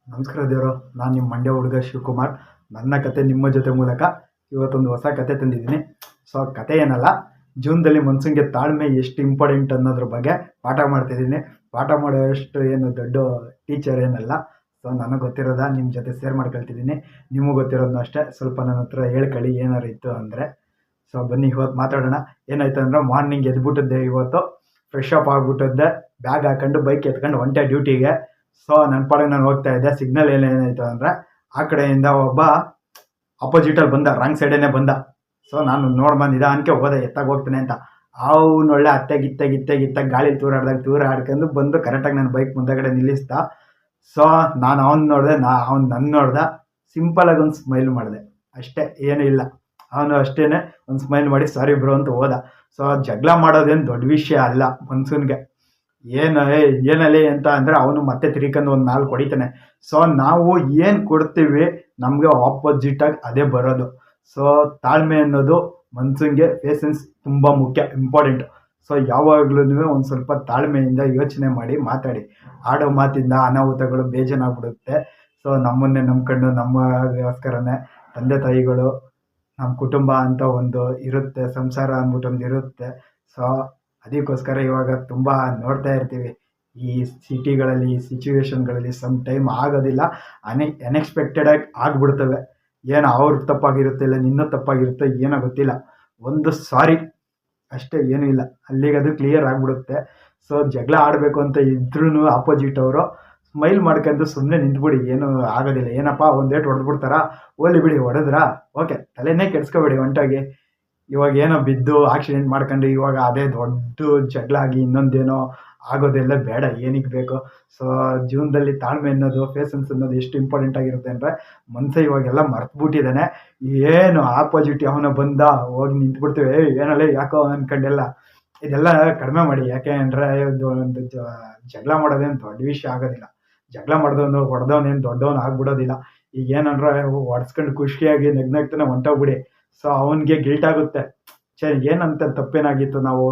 ನಮಸ್ಕಾರ ದೇವರು. ನಾನು ನಿಮ್ಮ ಮಂಡ್ಯ ಹುಡುಗ ಶಿವಕುಮಾರ್. ನನ್ನ ಕತೆ ನಿಮ್ಮ ಜೊತೆ ಮೂಲಕ ಇವತ್ತೊಂದು ಹೊಸ ಕತೆ ತಂದಿದ್ದೀನಿ. ಸೊ ಕತೆ ಏನಲ್ಲ, ಜೀವನದಲ್ಲಿ ಮನ್ಸಂಗೆ ತಾಳ್ಮೆ ಎಷ್ಟು ಇಂಪಾರ್ಟೆಂಟ್ ಅನ್ನೋದ್ರ ಬಗ್ಗೆ ಪಾಠ ಮಾಡ್ತಿದ್ದೀನಿ. ಪಾಠ ಮಾಡೋಷ್ಟು ಏನು ದೊಡ್ಡ ಟೀಚರ್ ಏನಲ್ಲ. ಸೊ ನನಗೆ ಗೊತ್ತಿರೋದ ನಿಮ್ಮ ಜೊತೆ ಶೇರ್ ಮಾಡ್ಕೊಳ್ತಿದ್ದೀನಿ. ನಿಮಗೆ ಗೊತ್ತಿರೋದನ್ನ ಅಷ್ಟೇ ಸ್ವಲ್ಪ ನನ್ನ ಹತ್ರ ಹೇಳ್ಕೊಳ್ಳಿ ಏನಾರು ಇತ್ತು ಅಂದರೆ. ಸೊ ಬನ್ನಿ ಇವತ್ತು ಮಾತಾಡೋಣ. ಏನಾಯ್ತು ಅಂದರೆ ಮಾರ್ನಿಂಗ್ ಎದ್ಬಿಟ್ಟಿದ್ದೆ ಇವತ್ತು, ಫ್ರೆಶ್ ಅಪ್ ಆಗಿಬಿಟ್ಟಿದ್ದೆ, ಬ್ಯಾಗ್ ಹಾಕೊಂಡು ಬೈಕ್ ಎತ್ಕೊಂಡು ಹೊಂಟೆ ಡ್ಯೂಟಿಗೆ. ಸೊ ನನ್ನ ಪಾಡಿಗೆ ನಾನು ಹೋಗ್ತಾ ಇದ್ದೆ. ಸಿಗ್ನಲ್ ಏನಾಯಿತು ಅಂದರೆ ಆ ಕಡೆಯಿಂದ ಒಬ್ಬ ಅಪೋಸಿಟಲ್ಲಿ ಬಂದ, ರಾಂಗ್ ಸೈಡೇನೆ ಬಂದ. ಸೊ ನಾನು ನೋಡ್ಬಂದು ನಿಧಾನಕ್ಕೆ ಹೋದೆ, ಎತ್ತಾಗ ಹೋಗ್ತಾನೆ ಅಂತ. ಅವನೊಳ್ಳೆ ಅತ್ತೆ ಗಾಳಿ ತೂರಾಡ್ಕೊಂಡು ಬಂದು ಕರೆಕ್ಟಾಗಿ ನನ್ನ ಬೈಕ್ ಮುಂದಗಡೆ ನಿಲ್ಲಿಸ್ದ. ಸೊ ನಾನು ಅವ್ನು ನೋಡಿದೆ, ಅವ್ನು ನನ್ನ ನೋಡ್ದೆ. ಸಿಂಪಲಾಗಿ ಒಂದು ಸ್ಮೈಲ್ ಮಾಡಿದೆ ಅಷ್ಟೇ, ಏನೂ ಇಲ್ಲ. ಅವನು ಅಷ್ಟೇ ಒಂದು ಸ್ಮೈಲ್ ಮಾಡಿ ಸಾರಿ ಬ್ರೋ ಅಂತ ಹೋದ. ಸೊ ಜಗಳ ಮಾಡೋದೇನು ದೊಡ್ಡ ವಿಷಯ ಅಲ್ಲ ಮನ್ಸೂನ್ಗೆ. ಏನಲ್ಲಿ ಅಂತ ಅಂದರೆ ಅವನು ಮತ್ತೆ ತಿರ್ಕೊಂಡು ಒಂದು 4 ಹೊಡಿತಾನೆ. ಸೊ ನಾವು ಏನು ಕೊಡ್ತೀವಿ ನಮಗೆ ಆಪೋಸಿಟಾಗಿ ಅದೇ ಬರೋದು. ಸೊ ತಾಳ್ಮೆ ಅನ್ನೋದು ಮನ್ಸಂಗೆ ಪೇಷನ್ಸ್ ತುಂಬ ಮುಖ್ಯ, ಇಂಪಾರ್ಟೆಂಟ್. ಸೊ ಯಾವಾಗ್ಲೂ ಒಂದು ಸ್ವಲ್ಪ ತಾಳ್ಮೆಯಿಂದ ಯೋಚನೆ ಮಾಡಿ ಮಾತಾಡಿ. ಆಡೋ ಮಾತಿಂದ ಅನಾಹುತಗಳು ಬೇಜಾನಾಗ್ಬಿಡುತ್ತೆ. ಸೊ ನಮ್ಮನ್ನೇ ನಂಬ್ಕೊಂಡು ನಮ್ಮಗೋಸ್ಕರನೇ ತಂದೆ ತಾಯಿಗಳು, ನಮ್ಮ ಕುಟುಂಬ ಅಂತ ಒಂದು ಇರುತ್ತೆ, ಸಂಸಾರ ಅಂದ್ಬಿಟ್ಟು ಒಂದು ಇರುತ್ತೆ. ಸೊ ಅದಕ್ಕೋಸ್ಕರ ಇವಾಗ ತುಂಬ ನೋಡ್ತಾ ಇರ್ತೀವಿ ಈ ಸಿಟಿಗಳಲ್ಲಿ, ಈ ಸಿಚುವೇಶನ್ಗಳಲ್ಲಿ ಸಮ್ ಟೈಮ್ ಆಗೋದಿಲ್ಲ, ಅನ್ಎಕ್ಸ್ಪೆಕ್ಟೆಡಾಗಿ ಆಗಿಬಿಡ್ತವೆ. ಏನೋ ಅವ್ರ ತಪ್ಪಾಗಿರುತ್ತೆ, ಇಲ್ಲ ನಿನ್ನೂ ತಪ್ಪಾಗಿರುತ್ತೆ, ಏನೋ ಗೊತ್ತಿಲ್ಲ. ಒಂದು ಸಾರಿ ಅಷ್ಟೇ, ಏನೂ ಇಲ್ಲ, ಅಲ್ಲಿಗೆ ಅದು ಕ್ಲಿಯರ್ ಆಗಿಬಿಡುತ್ತೆ. ಸೊ ಜಗಳ ಆಡಬೇಕು ಅಂತ ಇದ್ರೂ ಆಪೋಸಿಟ್ ಅವರು ಸ್ಮೈಲ್ ಮಾಡ್ಕೊಂಡು ಸುಮ್ಮನೆ ನಿಂತ್ಬಿಡಿ, ಏನೂ ಆಗೋದಿಲ್ಲ. ಏನಪ್ಪ ಒಂದೇಟು ಹೊಡೆದ್ಬಿಡ್ತಾರಾ, ಹೋಲಿ ಬಿಡಿ, ಹೊಡೆದ್ರಾ ಓಕೆ, ತಲೆನೇ ಕೆಡ್ಸ್ಕೊಬೇಡಿ ಹೊಂಟಾಗಿ. ಇವಾಗ ಏನೋ ಬಿದ್ದು ಆಕ್ಸಿಡೆಂಟ್ ಮಾಡ್ಕೊಂಡು ಇವಾಗ ಅದೇ ದೊಡ್ಡ ಜಗಳ ಆಗಿ ಇನ್ನೊಂದೇನೋ ಆಗೋದೆಲ್ಲ ಬೇಡ, ಏನಕ್ಕೆ ಬೇಕು. ಸೊ ಜೀವನದಲ್ಲಿ ತಾಳ್ಮೆ ಅನ್ನೋದು, ಪೇಷನ್ಸ್ ಅನ್ನೋದು ಎಷ್ಟು ಇಂಪಾರ್ಟೆಂಟ್ ಆಗಿರುತ್ತೆ ಅಂದರೆ ಮನುಷ್ಯ ಇವಾಗೆಲ್ಲ ಮರ್ತ್ಬಿಟ್ಟಿದ್ದಾನೆ. ಏನು ಆಪೋಸಿಟ್ ಅವನ ಬಂದ ಹೋಗಿ ನಿಂತ್ಬಿಡ್ತೀವಿ, ಏನಲ್ಲ ಯಾಕೋ ಅಂದ್ಕೊಂಡೆಲ್ಲ. ಇದೆಲ್ಲ ಕಡಿಮೆ ಮಾಡಿ. ಯಾಕೆ ಅಂದರೆ ಒಂದು ಜಗಳ ಮಾಡೋದೇನು ದೊಡ್ಡ ವಿಷಯ ಆಗೋದಿಲ್ಲ. ಜಗಳ ಮಾಡಿದವನು ಹೊಡೆದವನೇನು ದೊಡ್ಡವನು ಆಗ್ಬಿಡೋದಿಲ್ಲ. ಈಗ ಏನಂದ್ರೆ ಹೊಡ್ಸ್ಕೊಂಡು ಖುಷಿಯಾಗಿ ನಗ್ನಗ್ತಾನೆ ಹೊಂಟೋಗ್ಬಿಡಿ. ಸೊ ಅವನಿಗೆ ಗಿಲ್ಟ್ ಆಗುತ್ತೆ, ಏನಂತ ತಪ್ಪೇನಾಗಿತ್ತು, ನಾವು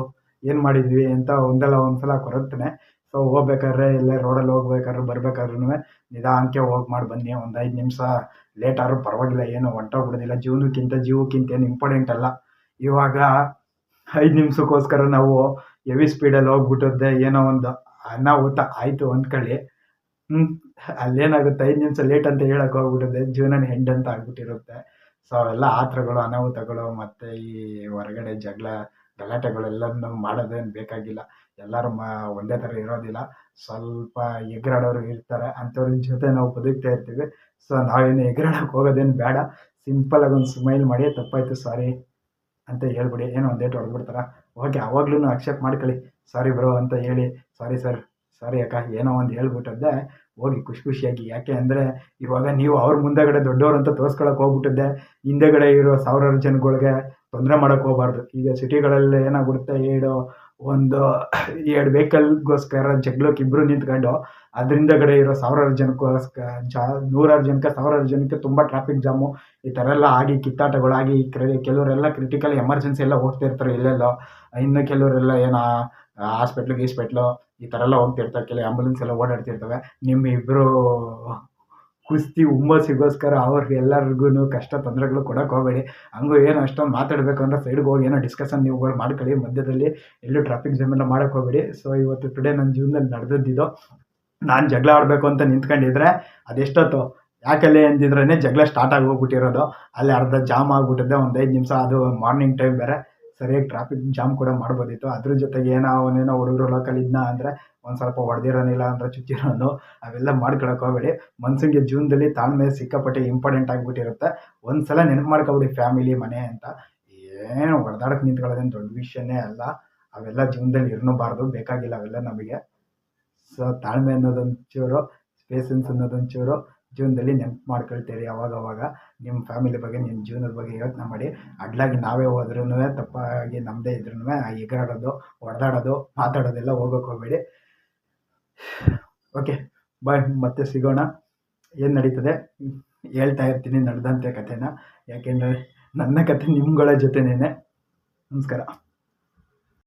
ಏನು ಮಾಡಿದ್ವಿ ಅಂತ ಒಂದಲ್ಲ ಒಂದ್ಸಲ ಕೊರಗ್ತಾನೆ. ಸೊ ಹೋಗ್ಬೇಕಾದ್ರೆ ಇಲ್ಲೇ ರೋಡಲ್ಲಿ ಹೋಗ್ಬೇಕಾದ್ರೆ ಬರ್ಬೇಕಾದ್ರೂ ನಿಧಾನಕ್ಕೆ ಹೋಗಿ ಮಾಡಿ ಬನ್ನಿ. ಒಂದು 5 ನಿಮಿಷ ಲೇಟ್ ಆದ್ರೂ ಪರವಾಗಿಲ್ಲ, ಏನು ಹೊಂಟೋಗ್ಬಿಡೋದಿಲ್ಲ. ಜೀವಕ್ಕಿಂತ ಏನು ಇಂಪಾರ್ಟೆಂಟ್ ಅಲ್ಲ. ಇವಾಗ 5 ನಿಮಿಷಕ್ಕೋಸ್ಕರ ನಾವು ಹೆವಿ ಸ್ಪೀಡಲ್ಲಿ ಹೋಗ್ಬಿಟ್ಟಿದ್ದೆ, ಏನೋ ಒಂದು ಅನಾಹುತ ಆಯಿತು ಅಂದ್ಕೊಳ್ಳಿ. ಅಲ್ಲೇನಾಗುತ್ತೆ, 5 ನಿಮಿಷ ಲೇಟ್ ಅಂತ ಹೇಳಕ್ಕೆ ಹೋಗ್ಬಿಟ್ಟಿದ್ದೆ, ಜೀವನ ಹೆಂಡ್ ಅಂತ ಆಗ್ಬಿಟ್ಟಿರುತ್ತೆ. ಸೊ ಅವೆಲ್ಲ ಆತರಗಳು, ಅನಾಹುತಗಳು ಮತ್ತು ಈ ಹೊರಗಡೆ ಗಲಾಟೆಗಳೆಲ್ಲನೂ ಮಾಡೋದೇನು ಬೇಕಾಗಿಲ್ಲ. ಎಲ್ಲರೂ ಒಂದೇ ಥರ ಇರೋದಿಲ್ಲ, ಸ್ವಲ್ಪ ಎಗರಾಡೋರು ಇರ್ತಾರೆ, ಅಂಥವ್ರ ಜೊತೆ ನಾವು ಬದುಕ್ತಾ ಇರ್ತೀವಿ. ಸೊ ನಾವೇನು ಎಗರಾಡೋಕ್ಕೆ ಹೋಗೋದೇನು ಬೇಡ. ಸಿಂಪಲಾಗಿ ಒಂದು ಸ್ಮೈಲ್ ಮಾಡಿ ತಪ್ಪಾಯಿತು ಸಾರಿ ಅಂತ ಹೇಳ್ಬಿಡಿ. ಏನೋ ಒಂದು ಏಟು ಹೊಡೆದ್ಬಿಡ್ತಾರ, ಓಕೆ, ಅವಾಗ್ಲೂ ಅಕ್ಸೆಪ್ಟ್ ಮಾಡ್ಕೊಳ್ಳಿ. ಸಾರಿ ಬ್ರೋ ಅಂತ ಹೇಳಿ, ಸಾರಿ ಸರ್, ಸಾರಿ ಅಕ್ಕ, ಏನೋ ಒಂದು ಹೇಳ್ಬಿಟ್ಟಿದ್ದೆ, ಹೋಗಿ ಖುಷಿಯಾಗಿ. ಯಾಕೆ ಅಂದರೆ ಇವಾಗ ನೀವು ಅವ್ರ ಮುಂದೆಗಡೆ ದೊಡ್ಡವರು ಅಂತ ತೋರಿಸ್ಕೊಳಕ್ಕೆ ಹೋಗ್ಬಿಟ್ಟಿದ್ದೆ, ಹಿಂದೆಗಡೆ ಇರೋ ಸಾವಿರಾರು ಜನಗಳಿಗೆ ತೊಂದರೆ ಮಾಡೋಕ್ಕೆ ಹೋಗಬಾರ್ದು. ಈಗ ಸಿಟಿಗಳಲ್ಲಿ ಏನಾಗ್ಬಿಡುತ್ತೆ, ಒಂದು 2 ವೆಹಿಕಲ್ಗೋಸ್ಕರ ಜಗಳಕ್ಕೆ ಇಬ್ಬರು ನಿಂತ್ಕೊಂಡು ಅದರಿಂದಗಡೆ ಇರೋ ಸಾವಿರಾರು ಜನಕ್ಕೋಸ್ಕರ ನೂರಾರು ಜನಕ್ಕೆ, ಸಾವಿರಾರು ಜನಕ್ಕೆ ತುಂಬ ಟ್ರಾಫಿಕ್ ಜಾಮು, ಈ ಥರ ಎಲ್ಲ ಆಗಿ ಕಿತ್ತಾಟಗಳಾಗಿ ಕೆಲವರೆಲ್ಲ ಕ್ರಿಟಿಕಲ್ ಎಮರ್ಜೆನ್ಸಿ ಎಲ್ಲ ಹೋಗ್ತಾ ಇರ್ತಾರೆ ಎಲ್ಲೆಲ್ಲೋ. ಇನ್ನು ಕೆಲವರೆಲ್ಲ ಏನೋ ಹಾಸ್ಪಿಟ್ಲು ಈ ಥರ ಎಲ್ಲ ಹೋಗ್ತಿರ್ತಾರೆ, ಕೆಲವು ಆ್ಯಂಬುಲೆನ್ಸ್ ಎಲ್ಲ ಓಡಾಡ್ತಿರ್ತವೆ. ನಿಮ್ಮಿಬ್ಬರು ಕುಸ್ತಿ ಹುಮ್ಮಸ್ಸಿಗೋಸ್ಕರ ಅವ್ರಿಗೆ ಎಲ್ಲರಿಗೂ ಕಷ್ಟ ತೊಂದರೆಗಳು ಕೊಡೋಕೆ ಹೋಗಬೇಡಿ. ಹಂಗೂ ಏನು ಅಷ್ಟೊಂದು ಮಾತಾಡಬೇಕು ಅಂದರೆ ಸೈಡ್ಗೆ ಹೋಗಿ ಏನೋ ಡಿಸ್ಕಷನ್ ನೀವುಗಳು ಮಾಡ್ಕೊಳ್ಳಿ. ಮಧ್ಯದಲ್ಲಿ ಎಲ್ಲೂ ಟ್ರಾಫಿಕ್ ಜಾಮ್ ಎಲ್ಲ ಮಾಡೋಕ್ಕೆ ಹೋಗಬೇಡಿ. ಸೊ ಇವತ್ತು ಟುಡೇ ನನ್ನ ಜೀವನದಲ್ಲಿ ನಡೆದಿದ್ದು, ನಾನು ಜಗಳ ಆಡಬೇಕು ಅಂತ ನಿಂತ್ಕೊಂಡಿದ್ರೆ ಅದೆಷ್ಟೊತ್ತು ಯಾಕಲ್ಲಿ ಅಂದಿದ್ರೇ ಜಗಳ ಸ್ಟಾರ್ಟ್ ಆಗಿ ಹೋಗ್ಬಿಟ್ಟಿರೋದು. ಅಲ್ಲಿ ಅರ್ಧ ಜಾಮ್ ಆಗಿಬಿಟ್ಟಿದ್ದೆ, ಒಂದು 5 ನಿಮಿಷ. ಅದು ಮಾರ್ನಿಂಗ್ ಟೈಮ್ ಬೇರೆ, ಸರಿಯಾಗಿ ಟ್ರಾಫಿಕ್ ಜಾಮ್ ಕೂಡ ಮಾಡ್ಬೋದಿತ್ತು. ಅದ್ರ ಜೊತೆಗೆ ಅವನೇನೋ ಹುಡುಗರು ಲೋಕಲ್ ಇದ್ನ ಅಂದರೆ ಒಂದು ಸ್ವಲ್ಪ ಹೊಡೆದಿರೋನಿಲ್ಲ ಅಂದರೆ ಚುಚ್ಚಿರೋನು, ಅವೆಲ್ಲ ಮಾಡ್ಕೊಳಕ್ಕೆ ಹೋಗಬೇಡಿ. ಮನ್ಸಿಗೆ ಜೀವನದಲ್ಲಿ ತಾಳ್ಮೆ ಸಿಕ್ಕಾಪಟ್ಟೆ ಇಂಪಾರ್ಟೆಂಟ್ ಆಗಿಬಿಟ್ಟಿರುತ್ತೆ. ಒಂದು ಸಲ ನೆನಪು ಮಾಡ್ಕೊಬಿಡಿ, ಫ್ಯಾಮಿಲಿ ಮನೆ ಅಂತ. ಏನು ಹೊಡೆದಾಡಕ್ಕೆ ನಿಂತ್ಕೊಳ್ಳೋದೇನು ದೊಡ್ಡ ವಿಷಯನೇ ಅಲ್ಲ. ಅವೆಲ್ಲ ಜೀವನದಲ್ಲಿ ಇರಬಾರ್ದು, ಬೇಕಾಗಿಲ್ಲ ಅವೆಲ್ಲ ನಮಗೆ. ಸೊ ತಾಳ್ಮೆ ಅನ್ನೋದೊಂಚೂರು, ಪೇಷನ್ಸ್ ಅನ್ನೋದೊಂಚೂರು ಜೀವನದಲ್ಲಿ ನೆನಪು ಮಾಡ್ಕೊಳ್ತೀರಿ ಅವಾಗವಾಗ. ನಿಮ್ಮ ಫ್ಯಾಮಿಲಿ ಬಗ್ಗೆ, ನಿಮ್ಮ ಜೀವನದ ಬಗ್ಗೆ ಯೋಚನೆ ಮಾಡಿ. ಅಡ್ಲಾಗಿ ನಾವೇ ಹೋದ್ರೂ, ತಪ್ಪಾಗಿ ನಮ್ಮದೇ ಇದ್ರೂ ಎಗರಾಡೋದು, ಹೊಡೆದಾಡೋದು, ಮಾತಾಡೋದೆಲ್ಲ ಹೋಗೋಕೆ ಹೋಗಬೇಡಿ. ಓಕೆ, ಬಾಯ್, ಮತ್ತೆ ಸಿಗೋಣ. ಏನು ನಡೀತದೆ ಹೇಳ್ತಾ ಇರ್ತೀನಿ ನಡೆದಂತೆ ಕಥೆನ, ಯಾಕೆಂದರೆ ನನ್ನ ಕತೆ ನಿಮ್ಗಳ ಜೊತೆನೇ. ನಮಸ್ಕಾರ.